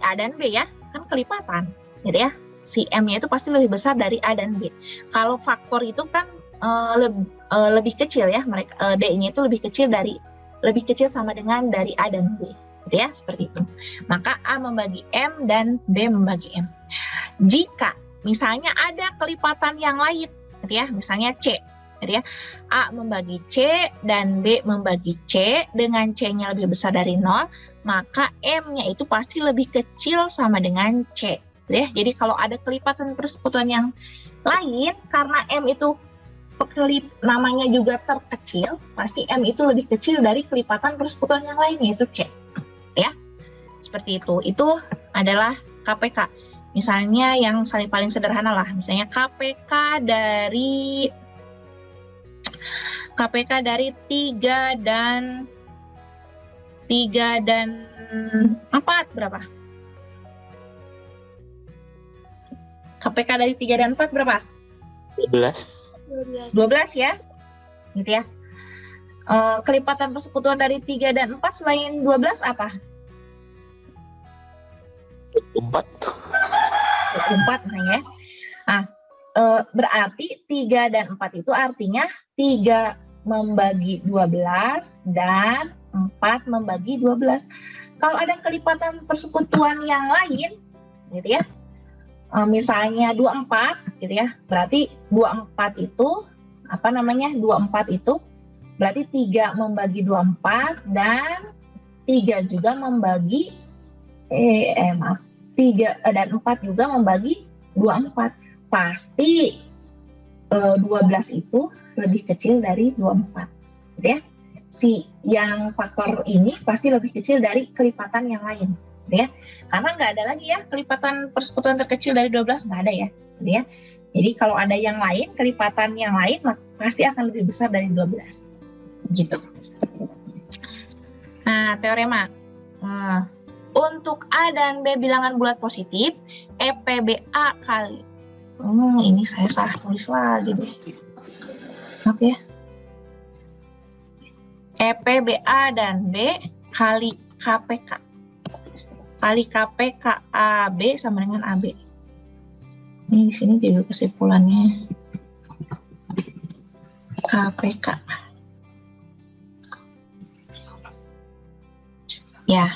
Speaker 1: A dan B ya. Kan kelipatan gitu ya. Si M-nya itu pasti lebih besar dari A dan B. Kalau faktor itu kan lebih kecil ya. D-nya itu lebih kecil sama dengan dari A dan B. Gitu ya, seperti itu. Maka A membagi M dan B membagi M. Jika misalnya ada kelipatan yang lain, gitu ya, misalnya C, gitu ya, A membagi C dan B membagi C dengan C-nya lebih besar dari 0, maka M-nya itu pasti lebih kecil sama dengan C. Gitu ya. Jadi kalau ada kelipatan persekutuan yang lain, karena M itu namanya juga terkecil, pasti M itu lebih kecil dari kelipatan persekutuan yang lain, yaitu C. Ya, seperti itu. Itu adalah KPK. Misalnya yang paling sederhana lah, misalnya KPK dari 3 dan 4 berapa? KPK dari 3 dan 4 berapa?
Speaker 2: 12.
Speaker 1: 12 ya. Gitu ya. Kelipatan persekutuan dari 3 dan 4 selain 12 apa? 24 misalnya. Nah, berarti 3 dan 4 itu artinya 3 membagi 12 dan 4 membagi 12. Kalau ada kelipatan persekutuan yang lain, gitu ya, misalnya 24, gitu ya, berarti 24 itu, 24 itu berarti 3 membagi 24 dan 3 juga membagi 3 dan 4 juga membagi 24. Pasti 12 itu lebih kecil dari 24, gitu ya. Si yang faktor ini pasti lebih kecil dari kelipatan yang lain, gitu ya. Karena nggak ada lagi ya kelipatan persekutuan terkecil dari 12, nggak ada ya, gitu ya. Jadi kalau ada yang lain, kelipatan yang lain pasti akan lebih besar dari 12, gitu. Nah, teorema. Untuk A dan B bilangan bulat positif, EPBA kali. Ini saya salah tulis lagi deh. Maaf ya. EPBA dan B kali KPK. Kali KPK AB sama dengan AB. Ini di sini jadi kesimpulannya. KPK. Ya.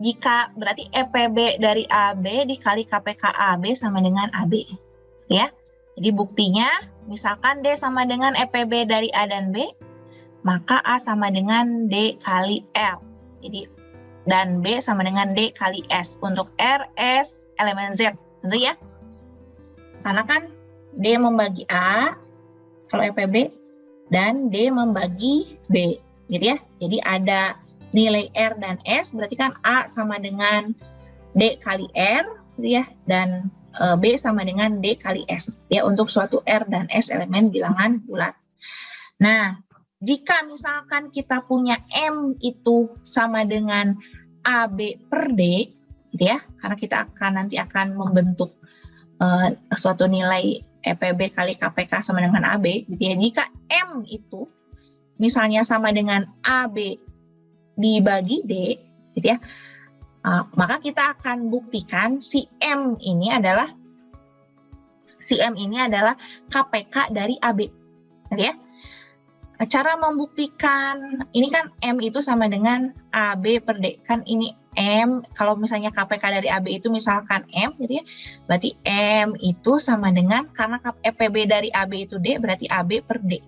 Speaker 1: Jika berarti EPB dari AB dikali KPK AB sama dengan AB, ya. Jadi buktinya, misalkan D sama dengan EPB dari A dan B, maka A sama dengan D kali L. Jadi dan B sama dengan D kali S. Untuk R, S, elemen Z, tentu ya. Karena kan D membagi A kalau EPB dan D membagi B, gitu ya. Jadi ada nilai R dan S, berarti kan A sama dengan D kali R, ya, dan B sama dengan D kali S, ya, untuk suatu R dan S elemen bilangan bulat. Nah, jika misalkan kita punya M itu sama dengan AB per D, gitu ya, karena kita nanti akan membentuk suatu nilai EPB kali KPK sama dengan AB, gitu ya. Jika M itu misalnya sama dengan AB dibagi D, gitu ya, maka kita akan buktikan si M ini adalah KPK dari AB, gitu ya. Cara membuktikan ini kan M itu sama dengan AB per D, kan ini M, kalau misalnya KPK dari AB itu misalkan M, gitu ya, berarti M itu sama dengan, karena EPB dari AB itu D, berarti AB per D.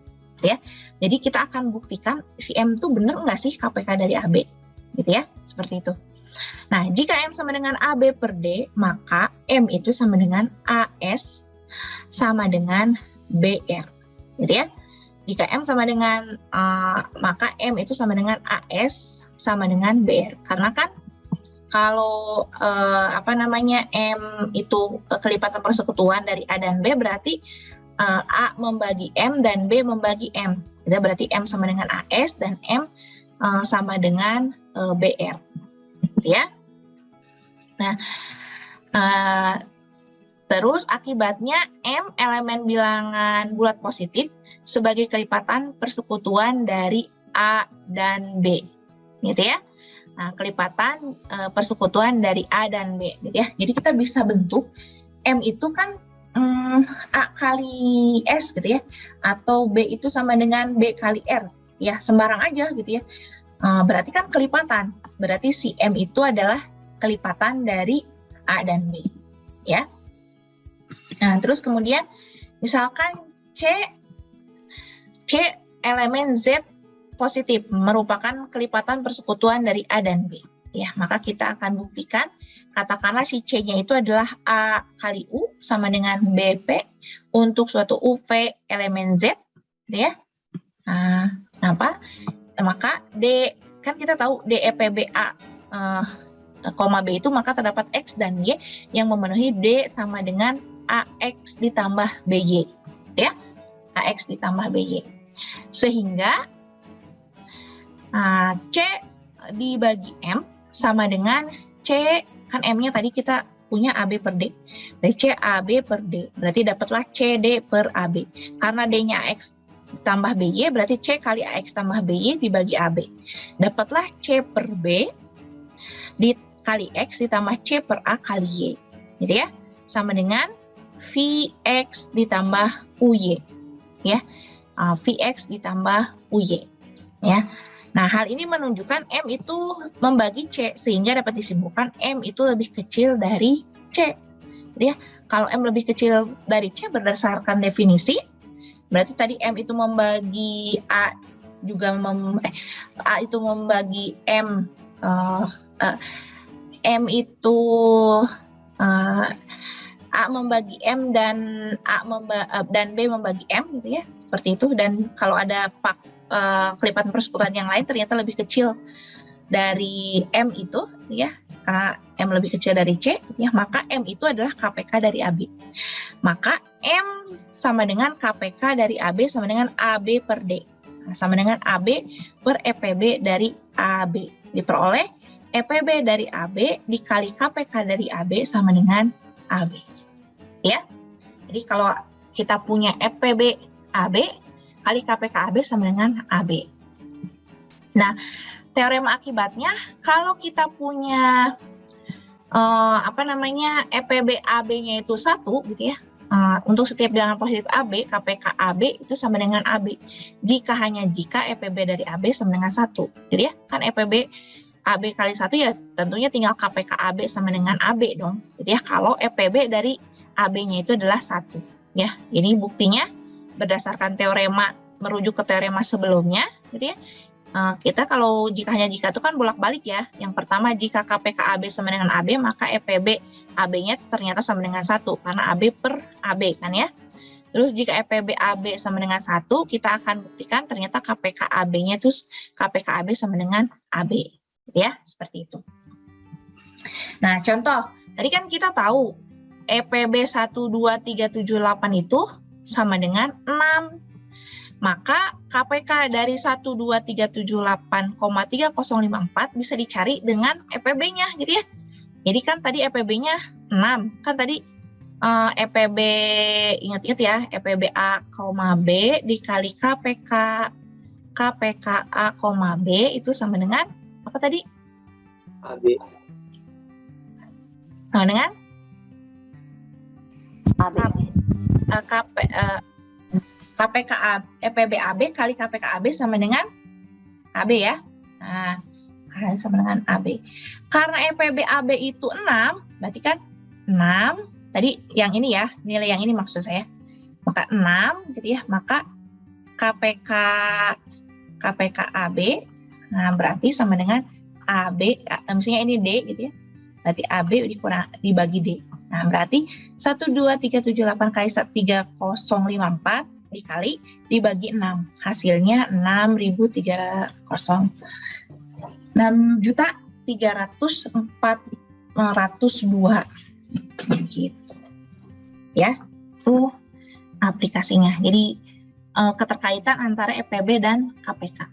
Speaker 1: Ya, jadi kita akan buktikan si M itu benar nggak sih KPK dari AB, gitu ya, seperti itu. Nah, jika M sama dengan AB per D, maka M itu sama dengan AS sama dengan BR, gitu ya. Jika M sama dengan, maka M itu sama dengan AS sama dengan BR. Karena kan kalau M itu kelipatan persekutuan dari A dan B, berarti A membagi M dan B membagi M. Jadi berarti M sama dengan AS dan M sama dengan BR. Ya. Nah, terus akibatnya M elemen bilangan bulat positif sebagai kelipatan persekutuan dari A dan B, gitu ya. Nah, kelipatan persekutuan dari A dan B, gitu ya. Jadi kita bisa bentuk M itu kan A kali S, gitu ya, atau B itu sama dengan B kali R, ya sembarang aja, gitu ya. Berarti kan kelipatan, berarti si M itu adalah kelipatan dari A dan B, ya. Nah, terus kemudian misalkan C elemen Z positif merupakan kelipatan persekutuan dari A dan B. Ya, maka kita akan buktikan, katakanlah si C-nya itu adalah A kali U sama dengan BP untuk suatu UV elemen Z, ya. Maka D, kan kita tahu DEPBA koma B itu maka terdapat X dan Y yang memenuhi D sama dengan AX ditambah BY, ya. AX ditambah BY. Sehingga C dibagi M sama dengan C, kan M-nya tadi kita punya AB per D. Dari C AB per D, berarti dapatlah CD per AB. Karena D-nya AX tambah BY, berarti C kali AX tambah BY dibagi AB. Dapatlah C per B dikali X ditambah C per A kali Y. Jadi ya, sama dengan VX ditambah UY. Ya, VX ditambah UY. Ya. Nah, hal ini menunjukkan M itu membagi C, sehingga dapat disimpulkan M itu lebih kecil dari C. Jadi ya, kalau M lebih kecil dari C berdasarkan definisi, berarti tadi M itu membagi A juga A itu membagi M, M itu A membagi M dan dan B membagi M, gitu ya, seperti itu. Dan kalau ada kelipatan persekutuan yang lain ternyata lebih kecil dari M itu, ya, karena M lebih kecil dari C, ya, maka M itu adalah KPK dari AB. Maka M sama dengan KPK dari AB sama dengan AB per D, sama dengan AB per EPB dari AB. Diperoleh EPB dari AB dikali KPK dari AB sama dengan AB. Ya, jadi kalau kita punya EPB AB kali KPK AB sama dengan AB. Nah, teorema akibatnya, kalau kita punya EPB AB-nya itu 1, gitu ya, untuk setiap bilangan positif AB, KPK AB itu sama dengan AB. Jika EPB dari AB sama dengan 1. Jadi ya, kan EPB AB kali 1 ya tentunya tinggal KPK AB sama dengan AB dong. Jadi ya, kalau EPB dari AB-nya itu adalah 1. Ya, ini buktinya berdasarkan teorema, merujuk ke teorema sebelumnya, gitu ya. Kita kalau jika itu kan bolak-balik ya. Yang pertama, jika KPK AB sama dengan AB, maka EPB AB-nya ternyata sama dengan 1, karena AB per AB kan ya. Terus jika EPB AB sama dengan 1, kita akan buktikan ternyata KPK AB-nya itu KPK AB sama dengan AB, gitu ya, seperti itu. Nah, contoh, tadi kan kita tahu EPB 12378 itu sama dengan 6. Maka KPK dari 12378,3054 bisa dicari dengan EPB-nya, gitu ya. Jadi kan tadi EPB-nya 6. Kan tadi EPB, ingat-ingat ya, EPB A, B dikali KPK A, B itu sama dengan apa tadi?
Speaker 4: AB.
Speaker 1: Sama dengan?
Speaker 5: AB.
Speaker 1: KPK EPB AB kali KPK AB sama dengan AB ya. Nah, sama dengan AB. Karena EPB AB itu 6, berarti kan 6, tadi yang ini ya, nilai yang ini maksud saya. Maka 6 gitu ya, maka KPK AB, nah berarti sama dengan AB, maksudnya ini D gitu ya. Berarti AB dibagi D. Nah, berarti 12378 kali 3054 dikali dibagi 6. Hasilnya 6300. 6.300.402 gitu. Ya, itu aplikasinya. Jadi keterkaitan antara EPB dan KPK.